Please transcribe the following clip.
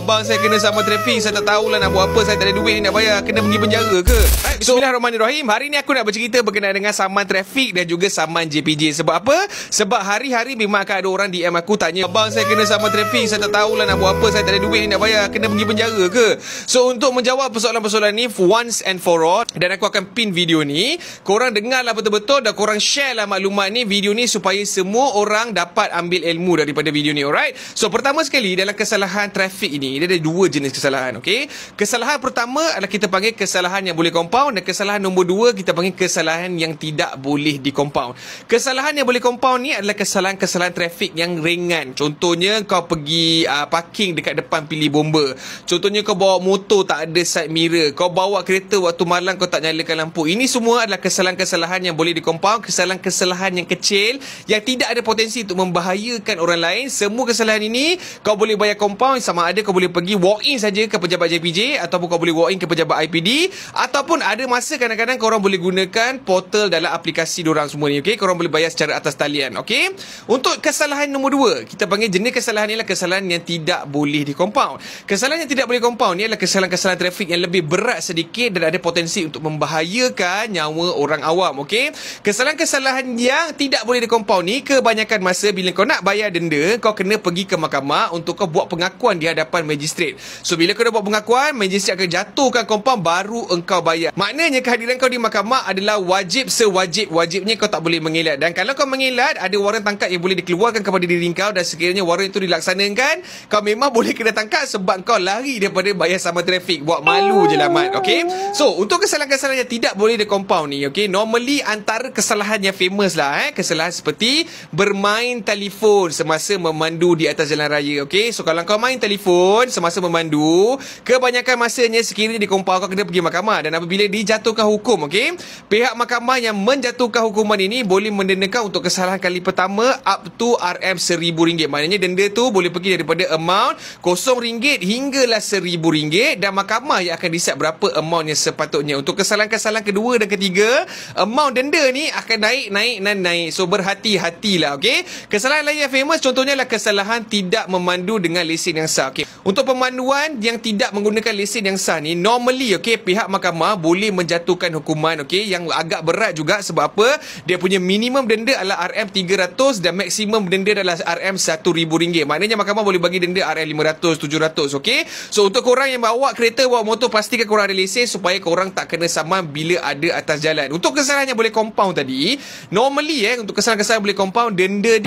Abang saya kena sama trafik, saya tak tahulah nak buat apa, saya tak ada duit ni nak bayar, kena pergi penjara ke? Bismillahirrahmanirrahim. Hari ni aku nak bercerita berkenaan dengan saman trafik dan juga saman JPJ. Sebab apa? Sebab hari-hari memang akan ada orang DM aku tanya, abang saya kena saman trafik, saya tak tahulah nak buat apa, saya tak ada duit ni nak bayar, kena pergi penjara ke? So untuk menjawab persoalan-persoalan ni once and for all, dan aku akan pin video ni, korang dengarlah betul-betul dan korang share lah maklumat ni, video ni, supaya semua orang dapat ambil ilmu daripada video ni. Alright? So pertama sekali, dalam kesalahan trafik ini, dia ada dua jenis kesalahan. Okay? Kesalahan pertama adalah kita panggil kesalahan yang boleh compound, dan kesalahan nombor dua kita panggil kesalahan yang tidak boleh di compound. Kesalahan yang boleh compound ni adalah kesalahan-kesalahan trafik yang ringan. Contohnya kau pergi parking dekat depan pilih bomba. Contohnya kau bawa motor tak ada side mirror. Kau bawa kereta waktu malam kau tak nyalakan lampu. Ini semua adalah kesalahan-kesalahan yang boleh di compound, kesalahan-kesalahan yang kecil yang tidak ada potensi untuk membahayakan orang lain. Semua kesalahan ini kau boleh bayar compound, sama ada kau boleh pergi walk in saja ke pejabat JPJ, ataupun kau boleh walk in ke pejabat IPD, ataupun ada masa kadang-kadang korang boleh gunakan portal dalam aplikasi diorang semua ni. Okay? Korang boleh bayar secara atas talian. Okay? Untuk kesalahan nombor dua, kita panggil jenis kesalahan ni adalah kesalahan yang tidak boleh di compound. Kesalahan yang tidak boleh compound ni adalah kesalahan-kesalahan trafik yang lebih berat sedikit dan ada potensi untuk membahayakan nyawa orang awam. Okay? Kesalahan-kesalahan yang tidak boleh di compound ni, kebanyakan masa bila kau nak bayar denda, kau kena pergi ke mahkamah untuk kau buat pengakuan di hadapan magistrate. So bila kau dah buat pengakuan, magistrate akan jatuhkan compound baru engkau bayar. Maknanya kehadiran kau di mahkamah adalah wajib, sewajib-wajibnya kau tak boleh mengelak. Dan kalau kau mengelak, ada waran tangkap yang boleh dikeluarkan kepada diri kau, dan sekiranya waran itu dilaksanakan, kau memang boleh kena tangkap sebab kau lari daripada bayar saman trafik. Buat malu je lah, Mat. Okay? So untuk kesalahan-kesalahan yang tidak boleh di compound ni, okay, normally antara kesalahan yang famous lah, kesalahan seperti bermain telefon semasa memandu di atas jalan raya. Okay? So kalau kau main telefon semasa memandu, kebanyakan masanya sekiranya di compound, kau kena pergi mahkamah. Dan apabila dijatuhkan hukum, okay, pihak mahkamah yang menjatuhkan hukuman ini boleh mendendakan untuk kesalahan kali pertama up to RM1,000. Maknanya denda tu boleh pergi daripada amount RM0 hinggalah RM1,000, dan mahkamah yang akan decide berapa amount yang sepatutnya. Untuk kesalahan-kesalahan kedua dan ketiga, amount denda ni akan naik. So berhati-hatilah. Okay? Kesalahan lain yang famous contohnya adalah kesalahan tidak memandu dengan lesen yang sah. Okay? Untuk pemanduan yang tidak menggunakan lesen yang sah ni, normally, okay, pihak mahkamah boleh menjatuhkan hukuman, okay, yang agak berat juga. Sebab apa? Dia punya minimum denda adalah RM300 dan maksimum denda adalah RM1,000. Maknanya mahkamah boleh bagi denda RM500, 700. Okay? So untuk korang yang bawa kereta, bawa motor, pastikan korang ada lesen supaya korang tak kena saman bila ada atas jalan. Untuk kesalahan yang boleh compound tadi, normally untuk kesalahan-kesalahan boleh compound, denda